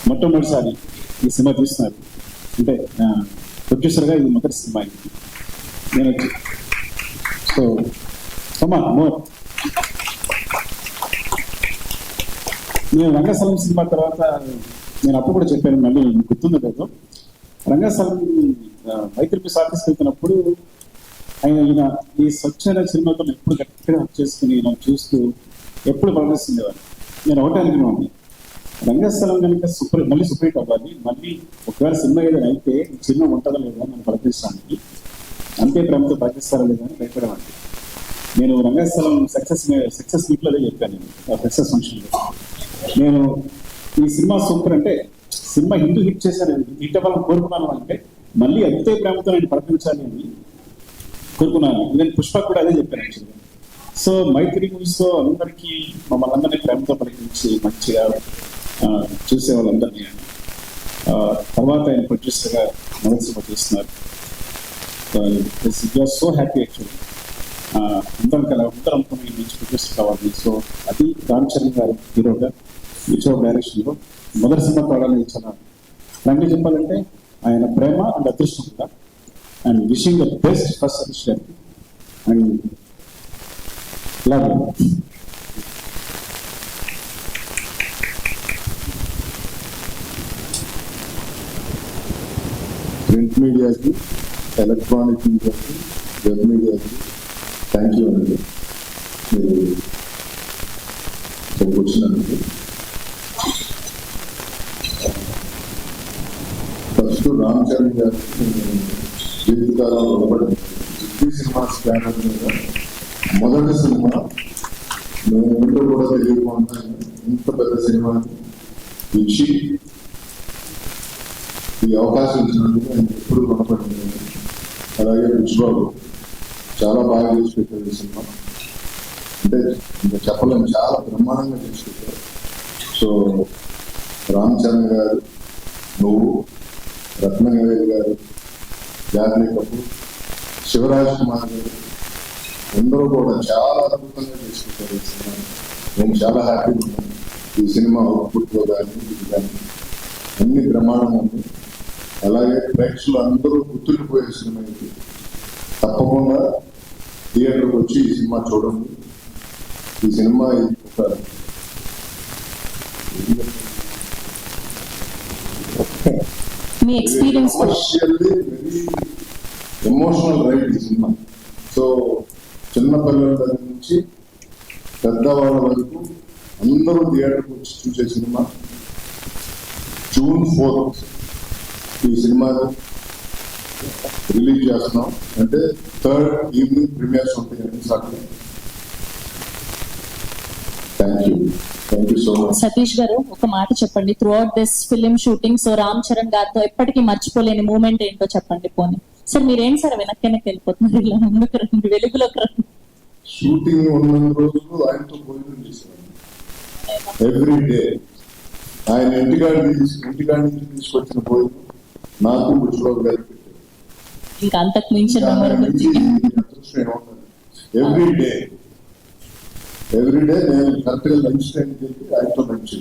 మొట్టమొదటిసారి ఈ సినిమా తీస్తున్నారు. అంటే ప్రొడ్యూసర్గా ఇది మొదటి సినిమా ఇది. నేను వచ్చి సో కమా మోర్. నేను రంగస్థలం సినిమా తర్వాత నేను అప్పుడు కూడా చెప్పాను, మళ్ళీ గుర్తుంది లేదు, రంగస్థలం మైత్రిపి ఆఫీస్కి వెళ్తున్నప్పుడు ఈయన ఈ స్వచ్ఛమైన సినిమాతో ఎప్పుడు గట్టిగా చేసుకుని నన్ను చూస్తూ ఎప్పుడు పలకరిస్తుండేవారు. నేను ఒకటే అనుకున్నాను, రంగస్థలం కనుక మళ్ళీ సూపర్ అవ్వాలి, మళ్ళీ ఒకవేళ సినిమా ఏదైనా అయితే సినిమా ఉంటుందా లేదా నన్ను పలకరించడానికి, అంతే ప్రేమతో పలకరిస్తారా లేదా అని భయపడేవాడిని. నేను రంగస్థలం సక్సెస్ మీట్లో అదే చెప్పాను. నేను సక్సెస్ ఫంక్షన్లో నేను ఈ సినిమా సూపర్ అంటే సినిమా హిట్ చేశాను, హిట్ అవ్వాలని కోరుకున్నాను అంటే మళ్ళీ అంతే ప్రేమతో నేను పలకరించాలి అని కోరుకున్నాను. నేను పుష్ప కూడా అదే చెప్పాను యాక్చువల్గా. సో మైత్రి మూవీస్తో అందరికీ మమ్మల్ని అందరినీ ప్రేమతో పలికించి మంచిగా చూసే వాళ్ళందరినీ తర్వాత ఆయన ప్రొడ్యూసర్గా మొదటి సినిమా చేస్తున్నారు. So happy actually. అందరం మంచి ప్రొడ్యూసర్ కావాలి. సో అది రామ్ చరణ్ గారు హీరోగా విజయ్ డైరెక్షన్లో మొదటి సినిమా కావాలని చాలా ఫ్రాంక్లీ చెప్పాలంటే ఆయన ప్రేమ అండ్ అదృష్టం కూడా. And wishing the best first Satish గారికి అండ్ లవ్. ప్రింట్ మీడియాకి, ఎలక్ట్రానిక్ మీడియాకి, వెబ్ మీడియాకి థ్యాంక్ యూ అండి మీరు వచ్చినందుకు. ఫస్ట్ రామ్ చరణ్ గారు జీవితకాలంలో నిలబడింది జిగ్గి సినిమాస్ బ్యానర్ మీద మొదటి సినిమా. మేము ఇంట్లో కూడా తెలియకుండా ఇంత పెద్ద సినిమాని ఇచ్చి ఈ అవకాశం ఇచ్చినందుకు నేను ఎప్పుడు రుణపడింది. అలాగే విశ్వబాబు చాలా బాగా చేసి పెట్టారు ఈ సినిమా. అంటే ఇంకా చెప్పలేము, చాలా బ్రహ్మాండంగా చేసి పెట్టారు. సో రామ్ చరణ్ గారు, నువ్వు, రత్నవేల్ గారు, జాహ్నవి కపూర్, శివరాజ్ కుమార్ గారు అందరూ కూడా చాలా అద్భుతంగా చేసుకుంటారు ఈ సినిమా. నేను చాలా హ్యాపీగా ఉన్నాను. ఈ సినిమా అవుట్పుట్లో కానీ ఇది కానీ అన్ని బ్రహ్మాండంగా ఉంది. అలాగే ప్రేక్షకులు అందరూ గుర్తుకుపోయే సినిమా ఇది. తప్పకుండా థియేటర్కి వచ్చి ఈ సినిమా చూడండి. ఈ సినిమా ఒక కమర్షియల్లీ వెరీ ఎమోషనల్ రైడ్ ఈ సినిమా. సో చిన్న పిల్లల దగ్గర నుంచి పెద్దవాళ్ళ వరకు అందరూ థియేటర్కి వచ్చి చూసే సినిమా. June 4th ఈ సినిమా రిలీజ్ చేస్తున్నాం. అంటే 3rd ఈవినింగ్ ప్రీమియర్స్ ఉంటాయి అన్ని సార్లు. Thank you so much. Satish గారు ఒక మాట చెప్పండి, through out this film shooting so Ram Charan గారితో ఎప్పటికీ మర్చిపోలేని మూమెంట్ ఏంటో చెప్పండి. పోనీ సార్ మీరేంటి సార్ వెనక్కి వెళ్ళిపోతున్నారు, ఇలా ముందుకు రండి, వెలుగులోకి రండి. షూటింగ్ ఉన్న రోజులు ఆయనతో భోజనం చేశాను ఎవ్రీ డే. ఆయన ఇంటికాడ నుంచి తీసుకొచ్చిన భోజనం నాకు బుజ్జిబాబు గారికి పెట్టారు. ఇంకా అంతకు మించిన ఎవ్రీ డే నేను కరెక్ట్గా లంచ్ టైంకి వెళ్ళి ఆయనతో లంచ్.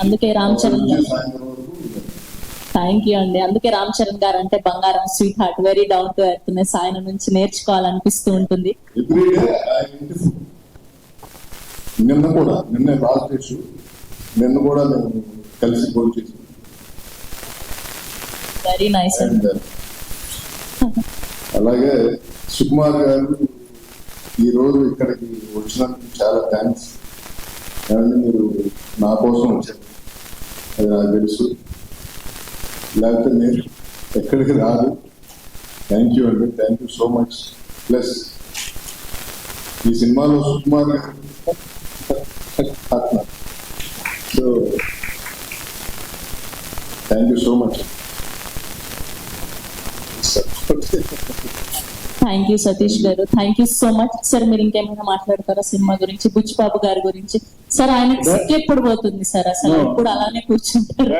అందుకే రామ్ చరణ్ గారు థ్యాంక్ యూ అండి. అందుకే రామ్ చరణ్ గారు అంటే బంగారం, sweet heart, very down to earth. ఆయన నుంచి నేర్చుకోవాలనిపిస్తూ ఉంటుంది. ఎవ్రీ డే నిన్న లాస్ట్ డేస్ నిన్న కూడా నేను కలిసి భోజనం చేశాను. Very nice. అలాగే సుకుమార్ గారు ఈ రోజు ఇక్కడికి వచ్చినందుకు చాలా థ్యాంక్స్. అండ్ మీరు నా కోసం వచ్చారు, అది నాకు తెలుసు, లేకపోతే నేను ఎక్కడికి రాదు. థ్యాంక్ యూ అండి, thank you so much. Plus ఈ సినిమాలో సుకుమార్ గారు so thank you so much. Thank you Satish గారు, thank you so much. Sir మీరు ఇంకేమైనా మాట్లాడతారా సినిమా గురించి, బుచ్చిబాబు గారి గురించి? సార్ ఆయనకి సిక్ ఎప్పుడు పోతుంది సార్? అసలు ఎప్పుడు అలానే కూర్చుంటారు?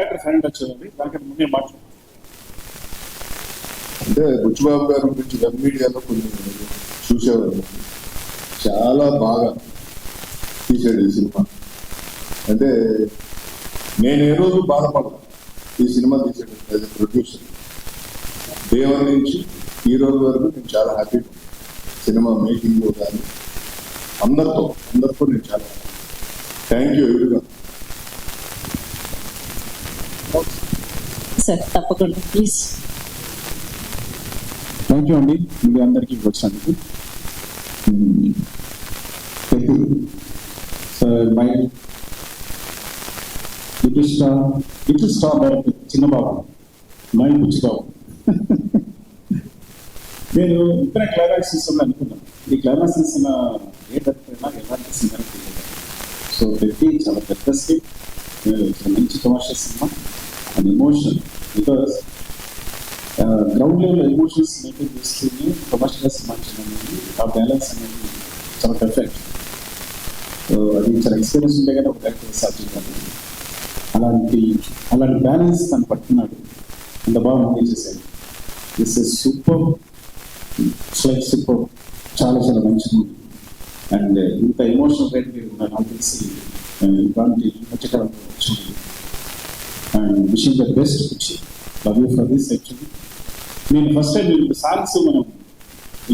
అంటే బుచ్చిబాబు గారి గురించి వెబ్ మీడియాలో కొన్ని చూసేవాళ్ళు, చాలా బాగా తీసాడు ఈ సినిమా. అంటే నేను ఏ రోజు బాధపడను ఈ సినిమా తీసేటప్పుడు ప్రొడ్యూసర్. డే 1 నుంచి ఈ రోజు వరకు నేను చాలా హ్యాపీగా సినిమా మేకింగ్ లో కానీ అందరితో నేను చాలా థ్యాంక్ యూ ఎవ్రీవన్. సార్ తప్పకుండా ప్లీజ్. థ్యాంక్ యూ అండి మీ అందరికీ వచ్చినందుకు. Sir my little star director Chinnababu my Buchibabu. నేను ఇప్పుడే క్లైమాక్స్ ఇస్తుంది అనుకున్నాను. ఈ క్లైమాక్స్ ఇస్తున్న ఏ డైరెక్టర్ అయినా ఎలాంటి సినిమా తెలియదు. సో పెట్టి చాలా పెద్ద స్క్రిప్ట్, చాలా మంచి commercial cinema and emotion. Because ground level emotions maintain చేస్తూనే కమర్షియల్ సినిమా అనేది ఆ బ్యాలెన్స్ అనేది చాలా పర్ఫెక్ట్. సో అది చాలా ఎక్స్పీరియన్స్ ఉంటే కానీ ఒక డైరెక్టర్ సాధ్యం కాదు. అలాంటి బ్యాలెన్స్ తను పట్టుకున్నాడు. అంత బాగా మూవీ చేశాడు. దిస్ ఇస్ సూపర్, సూపర్, చాలా చాలా మంచి మూవీ. అండ్ ఇంత ఎమోషనల్ రేట్ నాకు తెలిసి ఇలాంటి మధ్యకాలంలో వచ్చింది. అండ్ విషింగ్ ద బెస్ట్ పిచ్చి. Love you for this. Actually నేను ఫస్ట్ టైం సాంగ్స్ మనం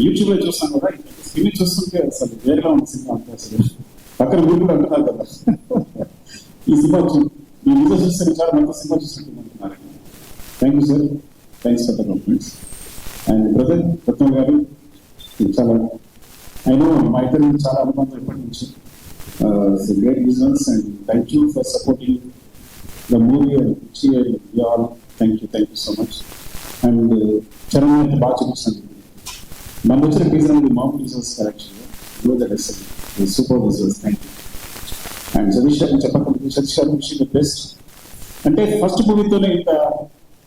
యూట్యూబ్ లో చూస్తాం కదా, సినిమా చూస్తుంటే అసలు వేరేగా ఉంది సినిమా అంటే. అసలు పక్కన మీరు కూడా అంటున్నారు కదా ఈ సినిమా మీ వీడియో చూస్తే చాలా మంచి సినిమా చూస్తుంటున్నారు. Thank you sir, thanks for the compliments. And brother Ratnam గారు చాలా అయినా మా ఇద్దరు చాలా అనుబంధం ఎప్పటి నుంచి. Great business and thank you for supporting the movie all. Thank you so much. And Charan అయితే బాగా చూపిస్తుంది. మన వచ్చిన టీజర్ అనేది మామూలు రిజల్ట్స్ యాక్చువల్గా super results. Thank you. And Satish గారిని చెప్పకుండా సతీష్ గారి విషయం బెస్ట్. అంటే ఫస్ట్ మూవీతోనే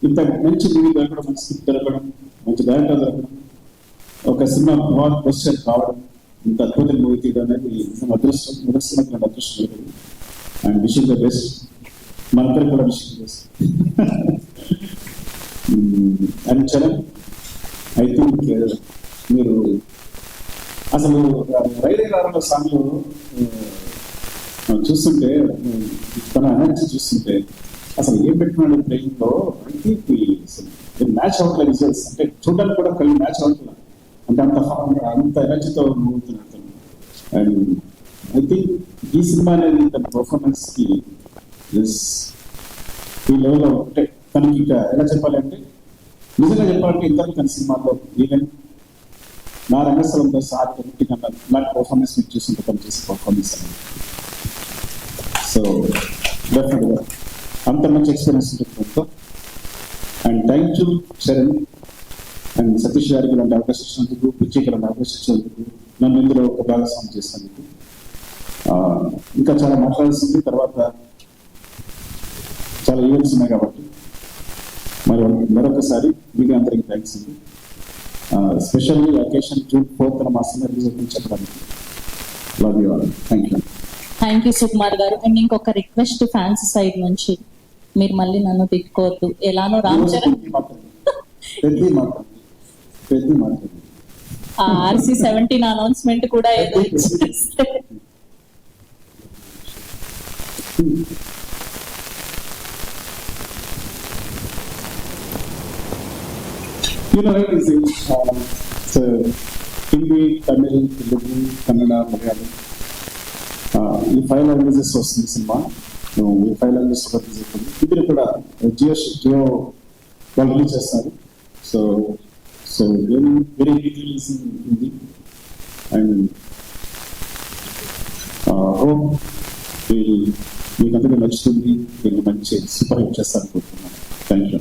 ఇంత మంచి మూవీ దొరకడం, మంచి స్క్రిప్ట్ దొరకడం, మంచి డైరెక్టర్ దొరకడం, ఒక సినిమా బ్లాక్ బస్టర్ కావడం, ఇంత అద్భుతమైన మూవీ తీయడం అనేది అదృష్టం దొరకదు. అండ్ విషయం ద బెస్ట్. మనందరికి కూడా విషయం best. And Charan I think మీరు అసలు రైడే రారంలో సాంగ్లో చూస్తుంటే తన ఎనర్జీ చూస్తుంటే అసలు ఏం పెట్టుకున్నాడు ప్లేయింగ్ లో. ఐ థింక్ మ్యాచ్ అవ్వట్లేదు రిజల్ట్స్. అంటే చూడడానికి కూడా కలిగి మ్యాచ్ అవ్వట్లేదు. అంటే అంత ఎనర్జీతో మూవుతున్నాడు. అండ్ ఐ థింక్ ఈ సినిమా అనేది తన పర్ఫార్మెన్స్ కి ఈ లెవెల్ లో అంటే తనకి ఇంకా ఎలా చెప్పాలంటే, నిజంగా చెప్పాలంటే ఇంతకు తన సినిమాలో ఈవెన్ నా రంగస్థలంలో సార్ కన్నా ఇలాంటి పర్ఫార్మెన్స్ మీరు చూస్తుంటే తను చేసే పర్ఫార్మెన్స్ అనేది. సో డెఫినెట్గా అంత మంచి ఎక్స్పీరియన్స్ ఉంటుంది. And thank you Charan and Satish గారికి ఇలాంటి అవకాశం ఇచ్చినందుకు, పిచ్చికి ఇలాంటి అవకాశం ఇచ్చినందుకు, నన్ను ఇందులో ఒక భాగస్వామ్యం చేసినందుకు. ఇంకా చాలా మాట్లాడాల్సింది, తర్వాత చాలా ఈవెంట్స్ ఉన్నాయి కాబట్టి మరొకసారి మీకు అందరికీ థ్యాంక్స్ అండి. స్పెషల్లీ అకేషన్ June 4th మా సినిమా రిలీజ్ అవుతుంది చెప్పడానికి. Love you all. Thank you. Thank you Sukumar గారు. అండ్ ఇంకొక రిక్వెస్ట్ ఫ్యాన్స్ సైడ్ నుంచి, మీరు మళ్ళీ నన్ను తిట్టుకోవద్దు. ఎలానో రామ్ చరణ్ RC-17 అనౌన్స్మెంట్ కూడా ఏదో ఇచ్చేస్తే హిందీ, తమిళ్, తెలుగు, కన్నడ, మలయాళం ఈ 5 లాంగ్వేజెస్ వస్తుంది సినిమా. ఈ 5 లాంగ్వేజెస్ రిలీజ్ అవుతుంది. ఇందులో కూడా జియో వాళ్ళు రిలీజ్ చేస్తారు. So very release in Hindi. And hope మీకు అందరికీ నచ్చుతుంది. దీన్ని మంచి సూపర్ హిట్ చేస్తారనుకుంటున్నాను. Thank you.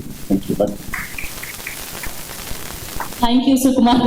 Thank you Sukumar.